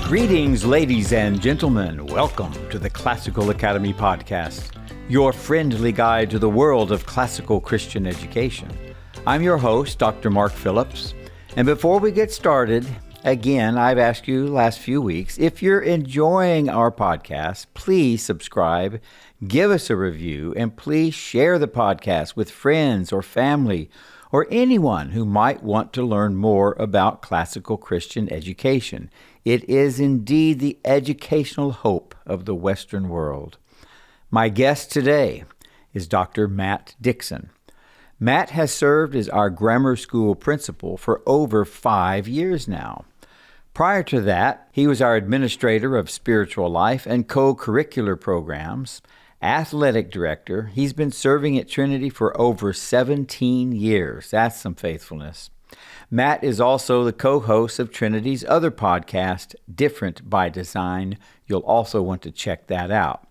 Greetings, ladies and gentlemen. Welcome to the Classical Academy podcast, your friendly guide to the world of classical Christian education. I'm your host, Dr. Mark Phillips. And before we get started, again, I've asked you the last few weeks, if you're enjoying our podcast, please subscribe, give us a review, and please share the podcast with friends or family or anyone who might want to learn more about classical Christian education. It is indeed the educational hope of the Western world. My guest today is Dr. Matt Dixon. Matt has served as our grammar school principal for over 5 years now. Prior to that, he was our administrator of spiritual life and co-curricular programs, athletic director. He's been serving at Trinity for over 17 years. That's some faithfulness. Matt is also the co-host of Trinity's other podcast, Different by Design. You'll also want to check that out.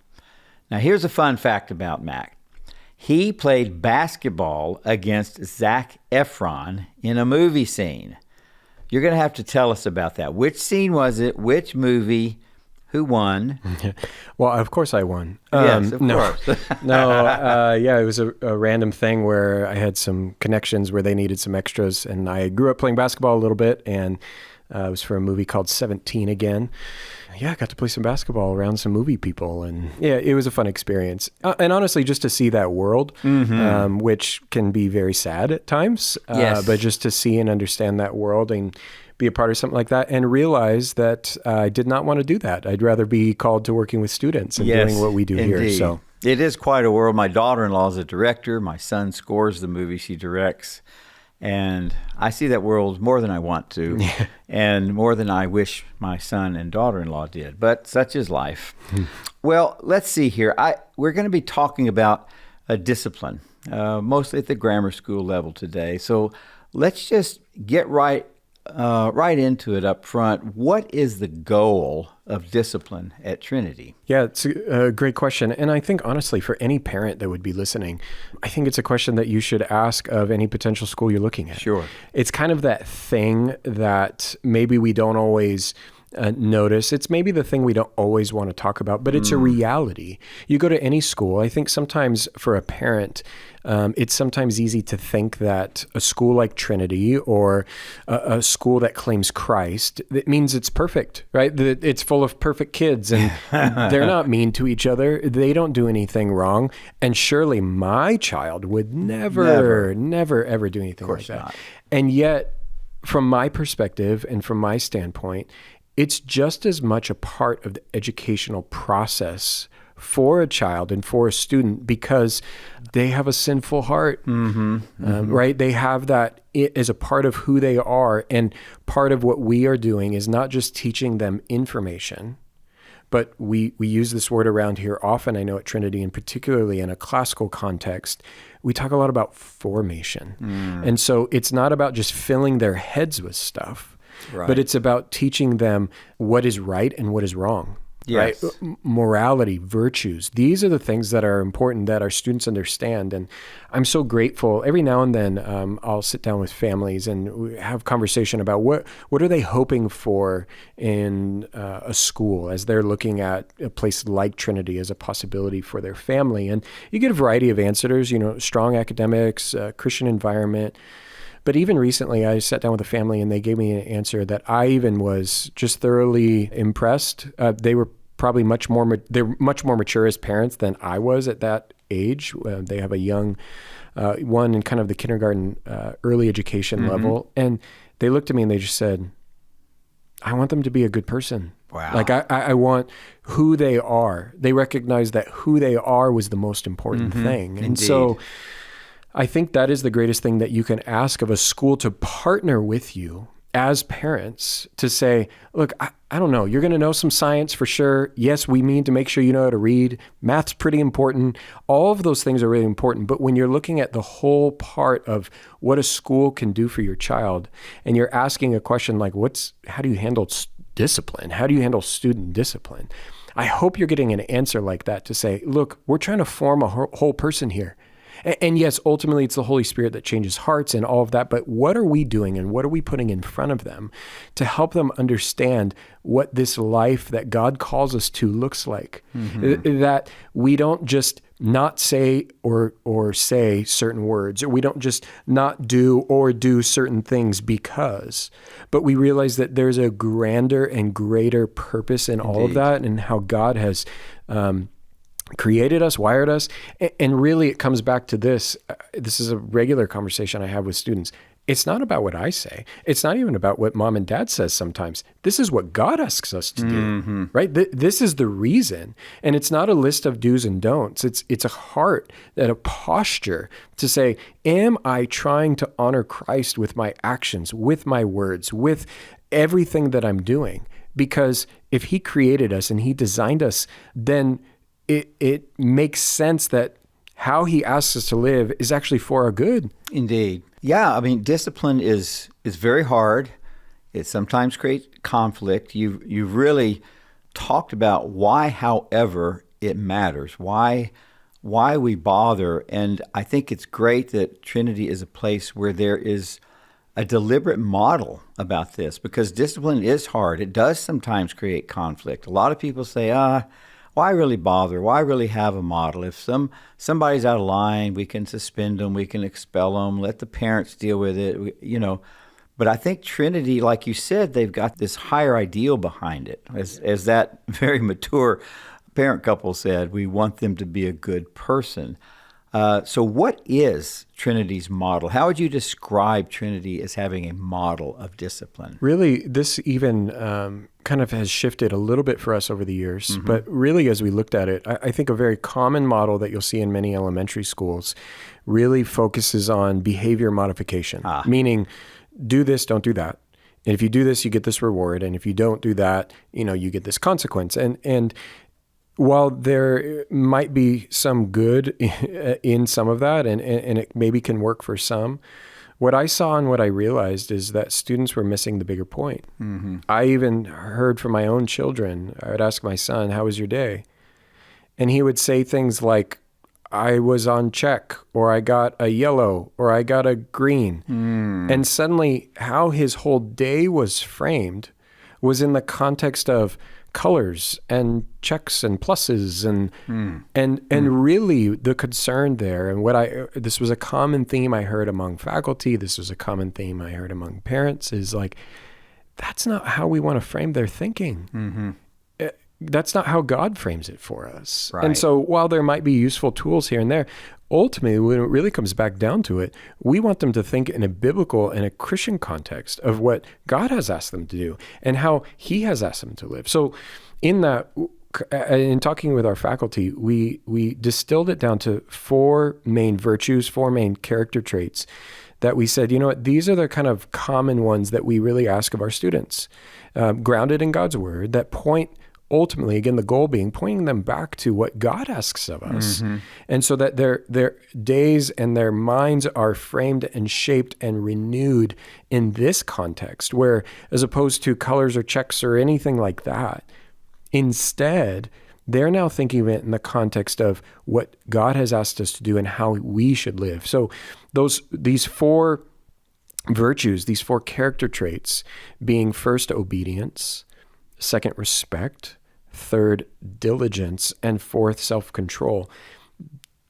Now, here's a fun fact about Matt. He played basketball against Zac Efron in a movie scene. You're going to have to tell us about that. Which scene was it? Which movie? Who won? Well, of course I won. Yes, of course. It was a random thing where I had some connections where they needed some extras, and I grew up playing basketball a little bit, and it was for a movie called S7E9 again. Yeah, I got to play some basketball around some movie people, and yeah, it was a fun experience. And honestly, just to see that world, which can be very sad at times, but just to see and understand that world and be a part of something like that and realize that I did not want to do that. I'd rather be called to working with students and doing what we do here. So it is quite a world. My daughter-in-law is a director. My son scores the movie she directs. And I see that world more than I want to and more than I wish my son and daughter-in-law did. But such is life. Well, let's see here. We're going to be talking about a discipline, mostly at the grammar school level today. So let's just get right into it up front. What is the goal of discipline at Trinity? Yeah, it's a great question. And I think, honestly, for any parent that would be listening, I think it's a question that you should ask of any potential school you're looking at. Sure. It's kind of that thing that maybe we don't always notice. It's maybe the thing we don't always want to talk about, but it's a reality. You go to any school, I think sometimes for a parent, it's sometimes easy to think that a school like Trinity or a school that claims Christ, it means it's perfect, right? That it's full of perfect kids and they're not mean to each other. They don't do anything wrong. And surely my child would never ever do anything like that. Not. And yet, from my perspective and from my standpoint, it's just as much a part of the educational process for a child and for a student because they have a sinful heart, right? They have that as a part of who they are. And part of what we are doing is not just teaching them information, but we use this word around here often, I know at Trinity, and particularly in a classical context, we talk a lot about formation. And so it's not about just filling their heads with stuff, but it's about teaching them what is right and what is wrong. Yes. Right? Morality, virtues. These are the things that are important that our students understand. And I'm so grateful. Every now and then I'll sit down with families and we have conversation about what are they hoping for in a school as they're looking at a place like Trinity as a possibility for their family. And you get a variety of answers, strong academics, Christian environment. But even recently, I sat down with a family and they gave me an answer that I even was just thoroughly impressed. They were probably they're much more mature as parents than I was at that age. They have a young one in kind of the kindergarten, early education level. And they looked at me and they just said, I want them to be a good person. Wow. Like I want who they are. They recognize that who they are was the most important thing. And Indeed. So I think that is the greatest thing that you can ask of a school, to partner with you as parents to say, look, I don't know, you're going to know some science for sure. Yes, we mean to make sure you know how to read. Math's pretty important. All of those things are really important. But when you're looking at the whole part of what a school can do for your child, and you're asking a question like, how do you handle discipline? How do you handle student discipline? I hope you're getting an answer like that to say, look, we're trying to form a whole person here. And yes, ultimately it's the Holy Spirit that changes hearts and all of that. But what are we doing and what are we putting in front of them to help them understand what this life that God calls us to looks like? That we don't just not say or say certain words, or we don't just not do or do certain things because, but we realize that there's a grander and greater purpose in all of that, and how God has created us, wired us. And really it comes back to this. This is a regular conversation I have with students. It's not about what I say. It's not even about what mom and dad says sometimes. This is what God asks us to do, right? This is the reason. And it's not a list of do's and don'ts. It's a heart and a posture to say, am I trying to honor Christ with my actions, with my words, with everything that I'm doing? Because if he created us and he designed us, then it makes sense that how he asks us to live is actually for our good. Indeed. Yeah, I mean, discipline is very hard. It sometimes creates conflict. You've really talked about why, however, it matters, why we bother. And I think it's great that Trinity is a place where there is a deliberate model about this, because discipline is hard. It does sometimes create conflict. A lot of people say, why really bother? Why really have a model? If somebody's out of line, we can suspend them, we can expel them, let the parents deal with it, But I think Trinity, like you said, they've got this higher ideal behind it. As that very mature parent couple said, we want them to be a good person. So what is Trinity's model? How would you describe Trinity as having a model of discipline? Really, this even kind of has shifted a little bit for us over the years. But really, as we looked at it, I think a very common model that you'll see in many elementary schools really focuses on behavior modification, meaning do this, don't do that. And if you do this, you get this reward. And if you don't do that, you get this consequence. And while there might be some good in some of that, and it maybe can work for some, what I saw and what I realized is that students were missing the bigger point. I even heard from my own children. I would ask my son, how was your day? And he would say things like, I was on check, or I got a yellow, or I got a green. And suddenly how his whole day was framed was in the context of colors and checks and pluses and really the concern there, and this was a common theme I heard among faculty, this was a common theme I heard among parents, is like, that's not how we want to frame their thinking. That's not how God frames it for us. Right. And so while there might be useful tools here and there, ultimately, when it really comes back down to it, we want them to think in a biblical and a Christian context of what God has asked them to do and how he has asked them to live. So in that, in talking with our faculty, we distilled it down to 4 main virtues, 4 main character traits that we said, these are the kind of common ones that we really ask of our students, grounded in God's word, that point ultimately, again, the goal being pointing them back to what God asks of us. And so that their days and their minds are framed and shaped and renewed in this context, where as opposed to colors or checks or anything like that, instead, they're now thinking of it in the context of what God has asked us to do and how we should live. So these 4 virtues, these 4 character traits being, first, obedience, second, respect, third, diligence, and fourth, self-control.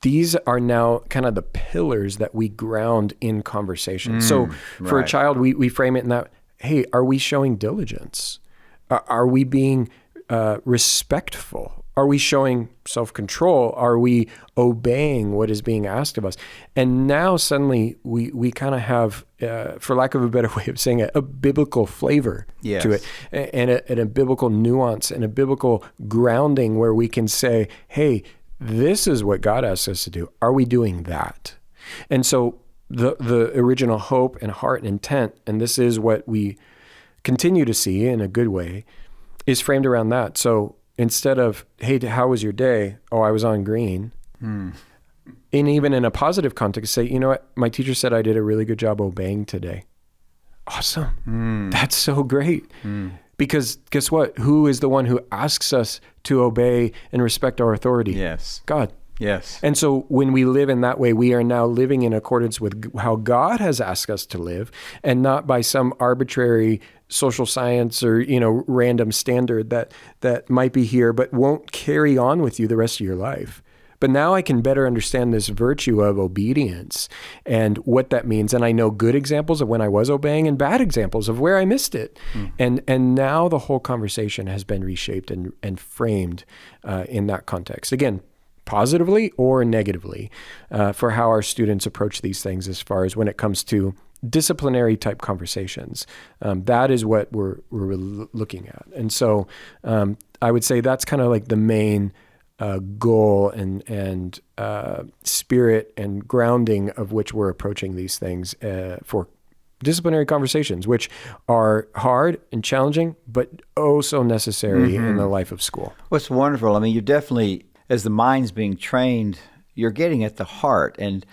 These are now kind of the pillars that we ground in conversation. So for a child, we frame it in that, hey, are we showing diligence? Are we being respectful? Are we showing self-control? Are we obeying what is being asked of us? And now suddenly we kind of have, for lack of a better way of saying it, a biblical flavor to it, and a biblical nuance and a biblical grounding where we can say, hey, this is what God asks us to do. Are we doing that? And so the original hope and heart and intent, and this is what we continue to see in a good way, is framed around that. So instead of, hey, how was your day? Oh, I was on green. And even in a positive context, say, you know what? My teacher said I did a really good job obeying today. Awesome. That's so great. Because guess what? Who is the one who asks us to obey and respect our authority? Yes. God. Yes. And so when we live in that way, we are now living in accordance with how God has asked us to live, and not by some arbitrary social science or, random standard that might be here, but won't carry on with you the rest of your life. But now I can better understand this virtue of obedience and what that means. And I know good examples of when I was obeying and bad examples of where I missed it. And now the whole conversation has been reshaped and framed in that context. Again, positively or negatively, for how our students approach these things as far as when it comes to disciplinary type conversations. That is what we're looking at. And so I would say that's kind of like the main goal and spirit and grounding of which we're approaching these things for disciplinary conversations, which are hard and challenging, but oh so necessary in the life of school. What's wonderful, I mean, you definitely, as the mind's being trained, you're getting at the heart, and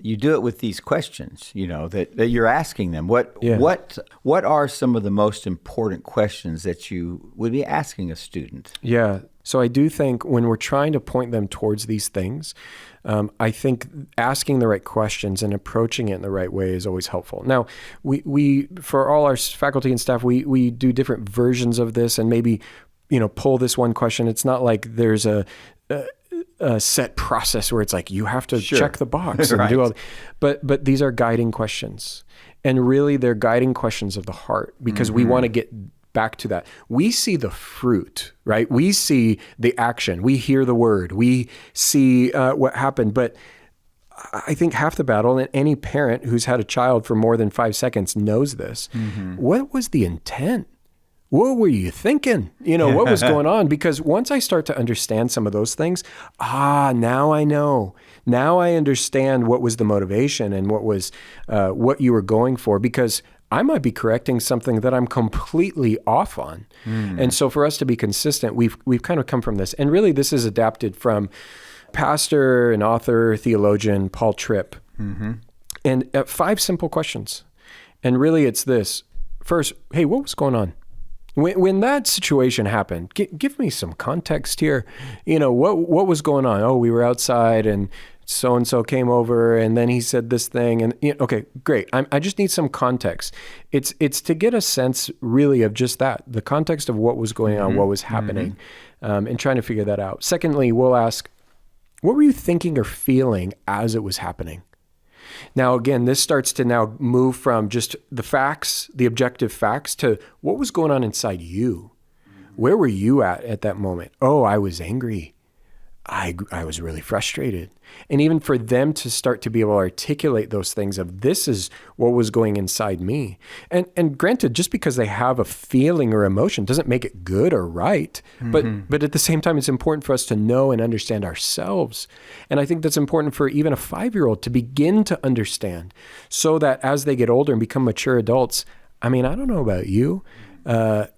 you do it with these questions, that you're asking them. What are some of the most important questions that you would be asking a student? Yeah. So I do think when we're trying to point them towards these things, I think asking the right questions and approaching it in the right way is always helpful. Now, we for all our faculty and staff, we do different versions of this, and maybe pull this one question. It's not like there's a set process where it's like you have to check the box and do all. But these are guiding questions, and really they're guiding questions of the heart, because we want to get back to that. We see the fruit, right? We see the action. We hear the word. We see what happened. But I think half the battle, and any parent who's had a child for more than 5 seconds knows this. What was the intent? What were you thinking? What was going on? Because once I start to understand some of those things, now I know. Now I understand what was the motivation and what was what you were going for, because I might be correcting something that I'm completely off on. And so for us to be consistent, we've kind of come from this. And really this is adapted from pastor and author, theologian, Paul Tripp. And 5 simple questions. And really it's this. First, hey, what was going on? When that situation happened, give me some context here. What was going on? Oh, we were outside and so-and-so came over and then he said this thing. And okay, great. I just need some context. It's to get a sense really of just that, the context of what was going on, what was happening, and trying to figure that out. Secondly, we'll ask, what were you thinking or feeling as it was happening? Now, again, this starts to now move from just the facts, the objective facts, to what was going on inside you. Where were you at that moment? Oh, I was angry. I was really frustrated. And even for them to start to be able to articulate those things of this is what was going inside me. And granted, just because they have a feeling or emotion doesn't make it good or right. But at the same time, it's important for us to know and understand ourselves. And I think that's important for even a 5-year-old to begin to understand, so that as they get older and become mature adults, I mean, I don't know about you,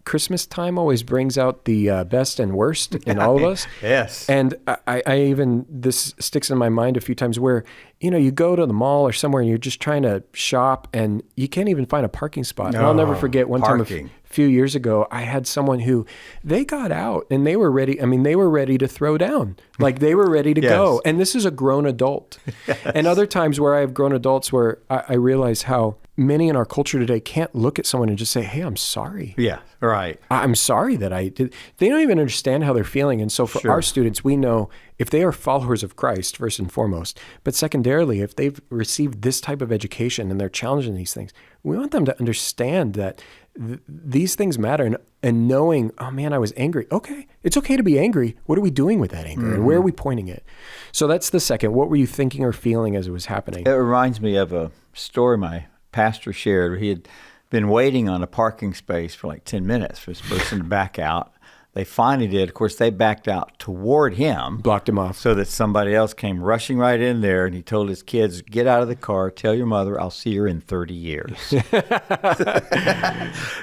Christmas time always brings out the best and worst in all of us. Yes. And I even, this sticks in my mind a few times where, you go to the mall or somewhere and you're just trying to shop and you can't even find a parking spot. And I'll never forget one time a few years ago, I had someone who, they got out and they were ready. I mean, they were ready to throw down. Like they were ready to go. And this is a grown adult. And other times where I have grown adults where I realize how many in our culture today can't look at someone and just say, hey, I'm sorry. Yeah, right. I'm sorry that I did. They don't even understand how they're feeling. And so for our students, we know if they are followers of Christ, first and foremost, but secondarily, if they've received this type of education and they're challenging these things, we want them to understand that these things matter. And knowing, oh man, I was angry. Okay, it's okay to be angry. What are we doing with that anger? And where are we pointing it? So that's the second. What were you thinking or feeling as it was happening? It reminds me of a story my pastor shared. He had been waiting on a parking space for like 10 minutes for this person to back out. They finally did. Of course, they backed out toward him. Blocked him off. So that somebody else came rushing right in there, and he told his kids, get out of the car, tell your mother, I'll see her in 30 years.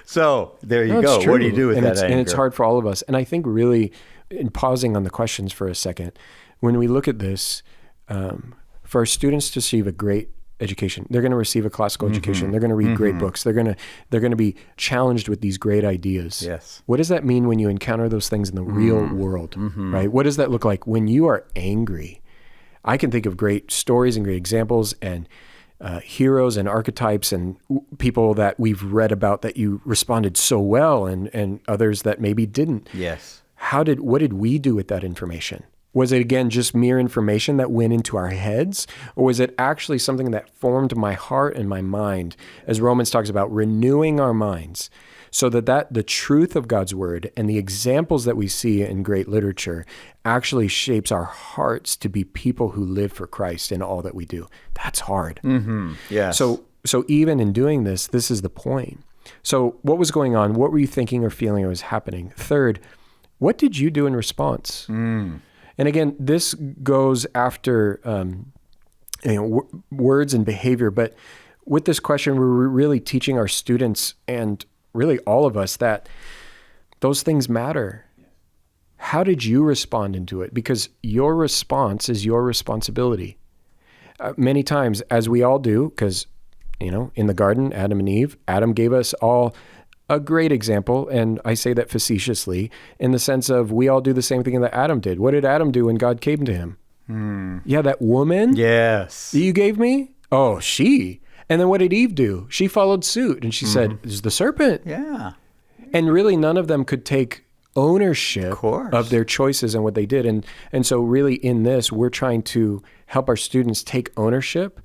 So there you go. What do you do with that anger? And it's hard for all of us. And I think really, in pausing on the questions for a second, when we look at this, for our students to receive a great education, they're going to receive a classical education. They're going to read great books. They're going to be challenged with these great ideas. Yes. What does that mean when you encounter those things in the real world, right? What does that look like when you are angry? I can think of great stories and great examples and heroes and archetypes and people that we've read about that you responded so well, and others that maybe didn't. Yes. What did we do with that information? Was it, again, just mere information that went into our heads? Or was it actually something that formed my heart and my mind, as Romans talks about, renewing our minds, so that the truth of God's word and the examples that we see in great literature actually shapes our hearts to be people who live for Christ in all that we do? That's hard. Mm-hmm. Yes. So even in doing this, this is the point. So what was going on? What were you thinking or feeling was happening? Third, what did you do in response? And again, this goes after words and behavior. But with this question, we're really teaching our students and really all of us that those things matter. How did you respond into it? Because your response is your responsibility. Many times, as we all do, because in the garden, Adam and Eve, Adam gave us all a great example, and I say that facetiously, in the sense of we all do the same thing that Adam did. What did Adam do when God came to him? Yeah, that woman Yes. that you gave me? Oh, she. And then what did Eve do? She followed suit, and she said, "It's the serpent." Yeah. And really none of them could take ownership course. of their choices and what they did. And so really in this, we're trying to help our students take ownership.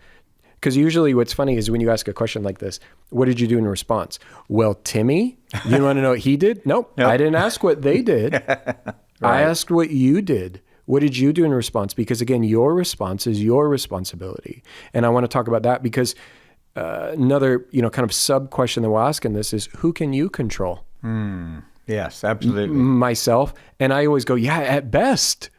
Because usually what's funny is when you ask a question like this, what did you do in response? Well, Timmy, you want to know what he did? Nope. I didn't ask what they did. Right. I asked what you did. What did you do in response? Because again, your response is your responsibility. And I want to talk about that because another, kind of sub question that we'll ask in this is, who can you control? Yes, absolutely. Myself. And I always go, yeah, at best.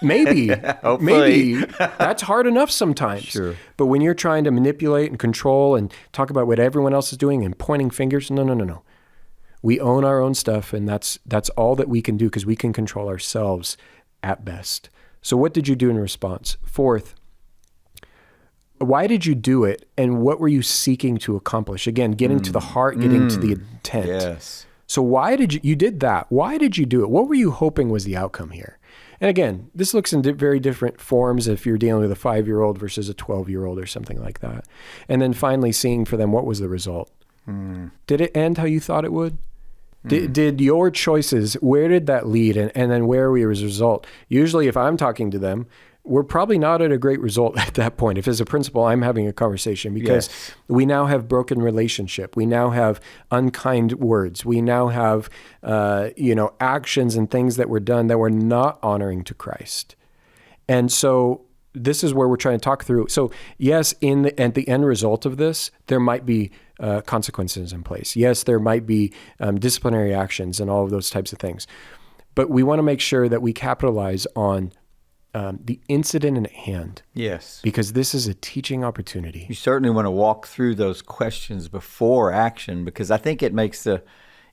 Maybe. Hopefully. Maybe. That's hard enough sometimes. Sure. But when you're trying to manipulate and control and talk about what everyone else is doing and pointing fingers, no. We own our own stuff, and that's all that we can do because we can control ourselves at best. So what did you do in response? Fourth, why did you do it, and what were you seeking to accomplish? Again, getting to the heart, getting to the intent. Yes. So why did you did that? Why did you do it? What were you hoping was the outcome here? And again, this looks in very different forms if you're dealing with a 5-year-old versus a 12-year-old or something like that. And then finally seeing for them what was the result. Did it end how you thought it would? Did your choices, where did that lead? And then where are we as a result? Usually if I'm talking to them, we're probably not at a great result at that point. If as a principal, I'm having a conversation because we now have broken relationship. We now have unkind words. We now have, actions and things that were done that were not honoring to Christ. And so this is where we're trying to talk through. So yes, at the end result of this, there might be consequences in place. Yes, there might be disciplinary actions and all of those types of things. But we want to make sure that we capitalize on the incident at hand. Yes. Because this is a teaching opportunity. You certainly want to walk through those questions before action, because I think it makes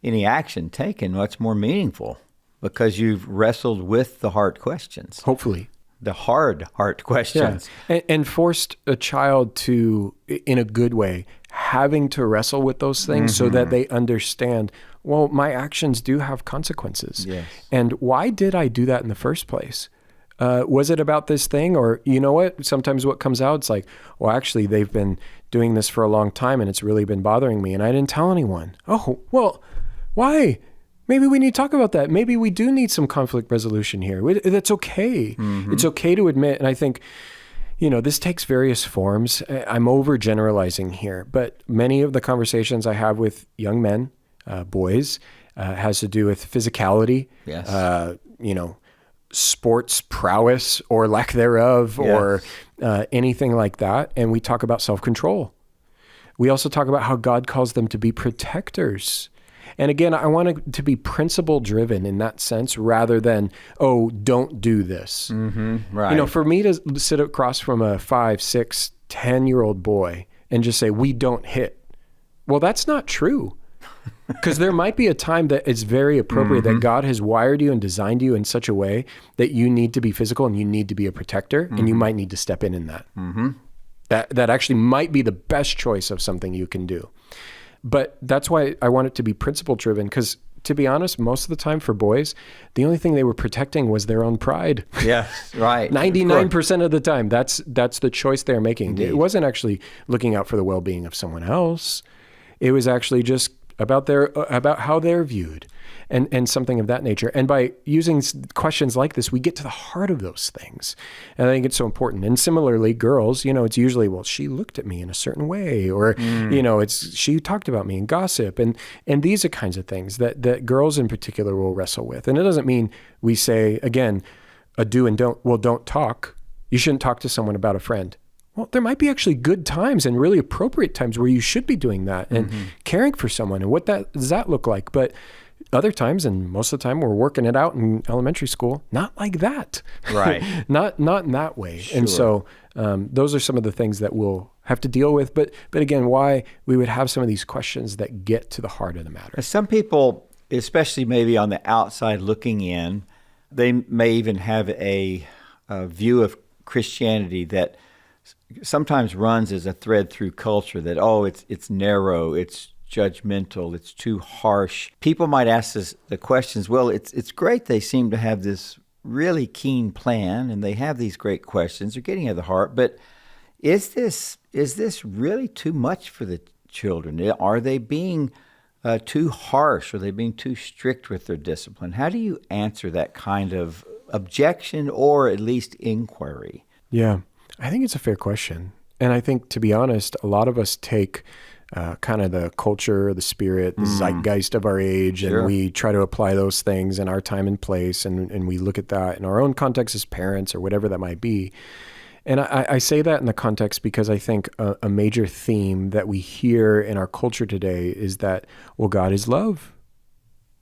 any action taken much more meaningful because you've wrestled with the hard questions. Hopefully. The hard questions. Yeah. And forced a child to, in a good way, having to wrestle with those things so that they understand, well, my actions do have consequences. Yes. And why did I do that in the first place? Was it about this thing? Or you know what? Sometimes what comes out, it's like, well, actually, they've been doing this for a long time and it's really been bothering me and I didn't tell anyone. Oh, well, why? Maybe we need to talk about that. Maybe we do need some conflict resolution here. That's okay. It's okay to admit. And I think, this takes various forms. I'm overgeneralizing here, but many of the conversations I have with young men, boys, has to do with physicality. Yes. Sports prowess or lack thereof, or anything like that. And we talk about self-control. We also talk about how God calls them to be protectors. And again, I want it to be principle driven in that sense rather than, oh, don't do this. Right. For me to sit across from a 5, 6, 10-year-old boy and just say, we don't hit. Well, that's not true. Because there might be a time that it's very appropriate that God has wired you and designed you in such a way that you need to be physical and you need to be a protector, and you might need to step in that. That actually might be the best choice of something you can do. But that's why I want it to be principle driven, because to be honest, most of the time for boys, the only thing they were protecting was their own pride. Yes, right. 99% of the time, that's the choice they're making. Indeed. It wasn't actually looking out for the well-being of someone else. It was actually just about how they're viewed and something of that nature. And by using questions like this, we get to the heart of those things. And I think it's so important. And similarly, girls, it's usually, well, she looked at me in a certain way, or, she talked about me in gossip. And these are kinds of things that girls in particular will wrestle with. And it doesn't mean we say, again, a do and don't, well, don't talk. You shouldn't talk to someone about a friend. Well, there might be actually good times and really appropriate times where you should be doing that and caring for someone. And what does that look like? But other times, and most of the time, we're working it out in elementary school, not like that. Right. not in that way. Sure. And so those are some of the things that we'll have to deal with. But again, why we would have some of these questions that get to the heart of the matter. Some people, especially maybe on the outside looking in, they may even have a view of Christianity that sometimes runs as a thread through culture, that, it's narrow, it's judgmental, it's too harsh. People might ask us the questions, well, it's great they seem to have this really keen plan and they have these great questions, they're getting at the heart, but is this really too much for the children? Are they being too harsh? Are they being too strict with their discipline? How do you answer that kind of objection or at least inquiry? Yeah. I think it's a fair question. And I think, to be honest, a lot of us take kind of the culture, the spirit, the zeitgeist of our age, Sure. and we try to apply those things in our time and place, and we look at that in our own context as parents or whatever that might be. And I say that in the context because I think a major theme that we hear in our culture today is that, well, God is love.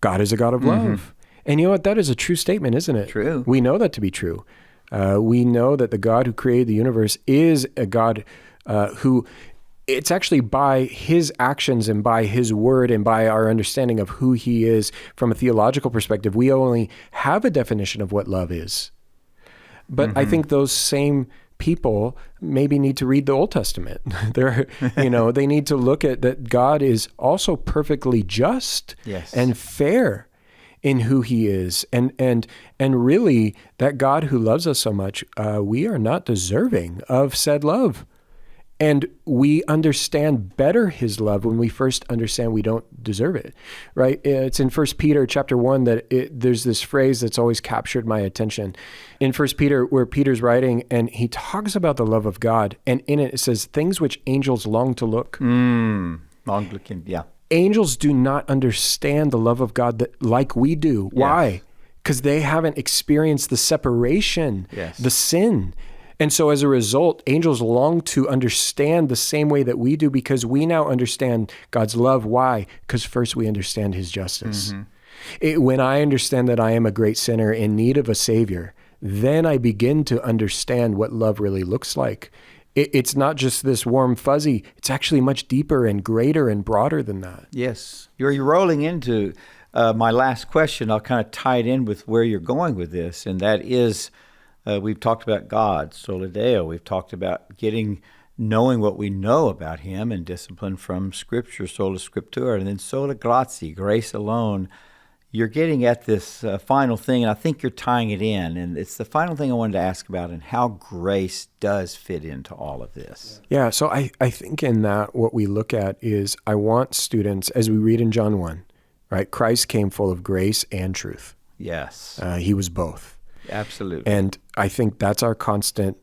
God is a God of love. And you know what? That is a true statement, isn't it? True. We know that to be true. We know that the God who created the universe is a God who, it's actually by his actions and by his word and by our understanding of who he is from a theological perspective, we only have a definition of what love is. But I think those same people maybe need to read the Old Testament. They need to look at that God is also perfectly just and fair in who he is. And really, that God who loves us so much, we are not deserving of said love. And we understand better his love when we first understand we don't deserve it, right? It's in 1 Peter chapter 1 that there's this phrase that's always captured my attention. In 1 Peter, where Peter's writing, and he talks about the love of God, and in it says, things which angels long to look. Long looking, yeah. Angels do not understand the love of God like we do. Yes. Why? Because they haven't experienced the separation, the sin. And so as a result, angels long to understand the same way that we do, because we now understand God's love. Why? Because first we understand his justice. When I understand that I am a great sinner in need of a Savior, then I begin to understand what love really looks like. It's not just this warm fuzzy. It's actually much deeper and greater and broader than that. Yes. You're rolling into my last question. I'll kind of tie it in with where you're going with this, and that is, we've talked about God, Sola Deo. We've talked about knowing what we know about him and discipline from Scripture, Sola Scriptura, and then Sola Gratia, grace alone. You're getting at this final thing, and I think you're tying it in, and it's the final thing I wanted to ask about, and how grace does fit into all of this. Yeah, so I think in that what we look at is, I want students, as we read in John 1, right? Christ came full of grace and truth. Yes. He was both. Absolutely. And I think that's our constant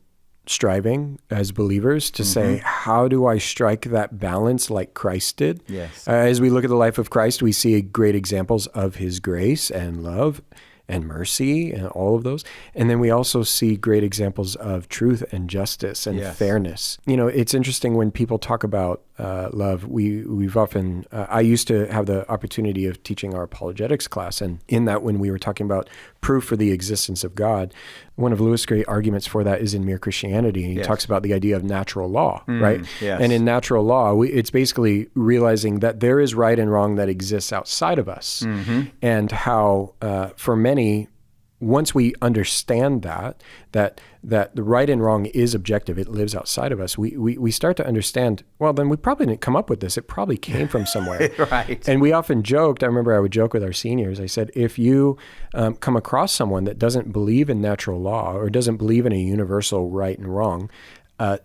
striving as believers to say, how do I strike that balance like Christ did? Yes. As we look at the life of Christ, we see great examples of his grace and love and mercy and all of those. And then we also see great examples of truth and justice and fairness. It's interesting when people talk about love. We've often, I used to have the opportunity of teaching our apologetics class. And in that, when we were talking about proof for the existence of God, one of Lewis' great arguments for that is in Mere Christianity. And he talks about the idea of natural law, right? Yes. And in natural law, it's basically realizing that there is right and wrong that exists outside of us. And how, for many, once we understand that the right and wrong is objective, it lives outside of us, we start to understand, well, then we probably didn't come up with this. It probably came from somewhere. Right. And we often joked, I remember I would joke with our seniors, I said, if you come across someone that doesn't believe in natural law or doesn't believe in a universal right and wrong,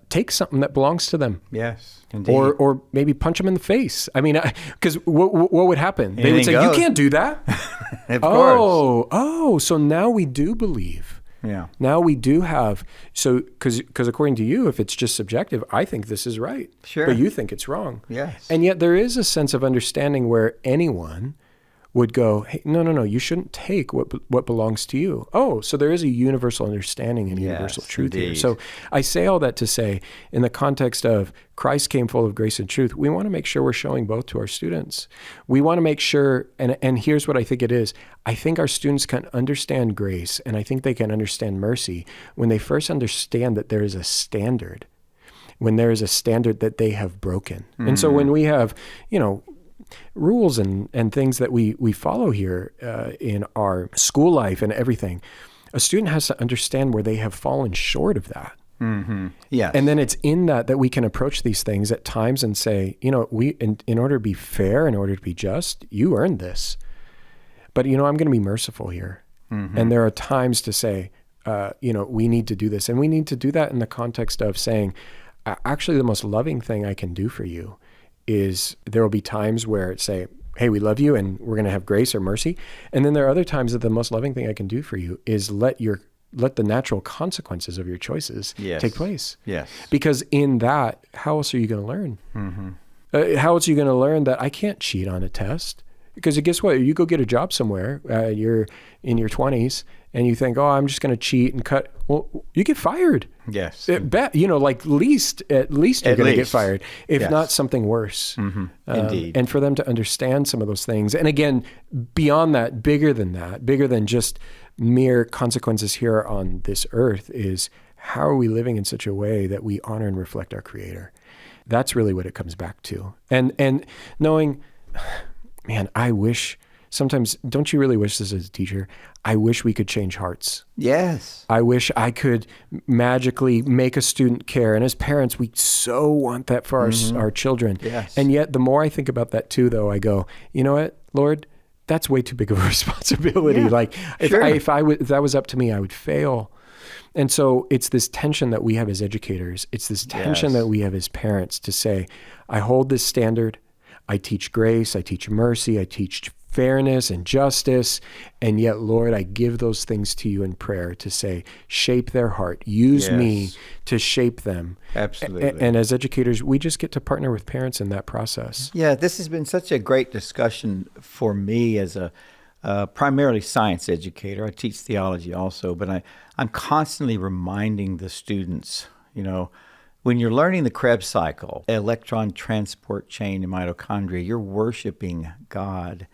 take something that belongs to them. Yes, indeed. Or maybe punch them in the face. I mean, because what would happen? They would say, goes. "You can't do that." Of course. Oh, so now we do believe. Yeah. Now we do have, so, because according to you, if it's just subjective, I think this is right. Sure. But you think it's wrong. Yes. And yet there is a sense of understanding where anyone would go, hey, no, you shouldn't take what belongs to you. Oh, so there is a universal understanding and universal truth indeed. here. So I say all that to say, in the context of Christ came full of grace and truth, we want to make sure we're showing both to our students. We want to make sure, and here's what I think it is. I think our students can understand grace, and I think they can understand mercy when they first understand that there is a standard, when there is a standard that they have broken. Mm-hmm. And so when we have, rules and things that we follow here in our school life and everything, a student has to understand where they have fallen short of that. Mm-hmm. Yes. And then it's in that we can approach these things at times and say, in order to be fair, in order to be just, you earned this. But, I'm going to be merciful here. Mm-hmm. And there are times to say, we need to do this. And we need to do that in the context of saying, actually, the most loving thing I can do for you is there will be times where it's say, hey, we love you and we're going to have grace or mercy. And then there are other times that the most loving thing I can do for you is let the natural consequences of your choices take place. Yes. Because in that, how else are you going to learn? Mm-hmm. How else are you going to learn that I can't cheat on a test? Because guess what? You go get a job somewhere, you're in your 20s, and you think, oh, I'm just going to cheat and cut. Well, you get fired. Yes. At least you're going to get fired, if not something worse. Mm-hmm. Indeed. And for them to understand some of those things. And again, beyond that, bigger than just mere consequences here on this earth is how are we living in such a way that we honor and reflect our Creator? That's really what it comes back to. And knowing... Man, I wish, sometimes, don't you really wish this as a teacher? I wish we could change hearts. Yes. I wish I could magically make a student care. And as parents, we so want that for our children. Yes. And yet, the more I think about that too, though, I go, you know what, Lord, that's way too big of a responsibility. Yeah. Like, if that was up to me, I would fail. And so it's this tension that we have as educators. It's this tension that we have as parents to say, I hold this standard. I teach grace, I teach mercy, I teach fairness and justice, and yet, Lord, I give those things to you in prayer to say, shape their heart, use me to shape them. Absolutely. And as educators, we just get to partner with parents in that process. Yeah, this has been such a great discussion for me as a primarily science educator. I teach theology also, but I'm constantly reminding the students, when you're learning the Krebs cycle, electron transport chain in mitochondria, you're worshiping God.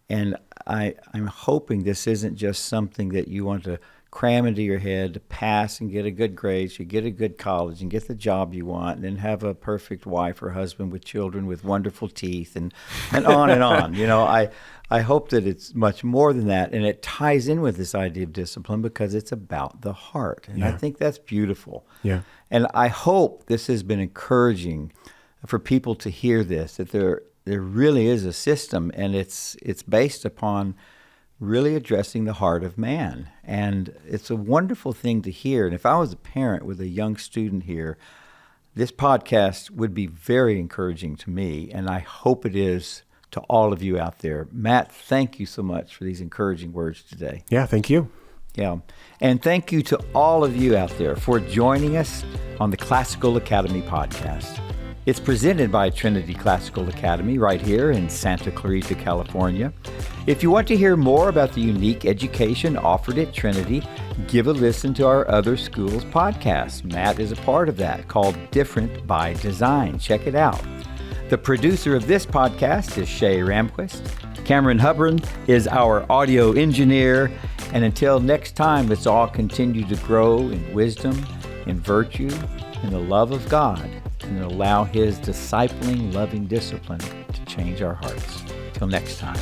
And I'm hoping this isn't just something that you want to cram into your head to pass and get a good grade, so you get a good college and get the job you want, and then have a perfect wife or husband with children with wonderful teeth and on and on. I hope that it's much more than that, and it ties in with this idea of discipline because it's about the heart, and I think that's beautiful. Yeah. And I hope this has been encouraging for people to hear this, that there really is a system, and it's based upon really addressing the heart of man. And it's a wonderful thing to hear. And if I was a parent with a young student here, this podcast would be very encouraging to me, and I hope it is to all of you out there. Matt, thank you so much for these encouraging words today. Yeah, thank you. Yeah. And thank you to all of you out there for joining us on the Classical Academy podcast. It's presented by Trinity Classical Academy right here in Santa Clarita, California. If you want to hear more about the unique education offered at Trinity, give a listen to our other schools podcast. Matt is a part of that, called Different by Design. Check it out. The producer of this podcast is Shay Ramquist. Cameron Hubbard is our audio engineer. And until next time, let's all continue to grow in wisdom, in virtue, in the love of God, and allow His discipling, loving discipline to change our hearts. Till next time.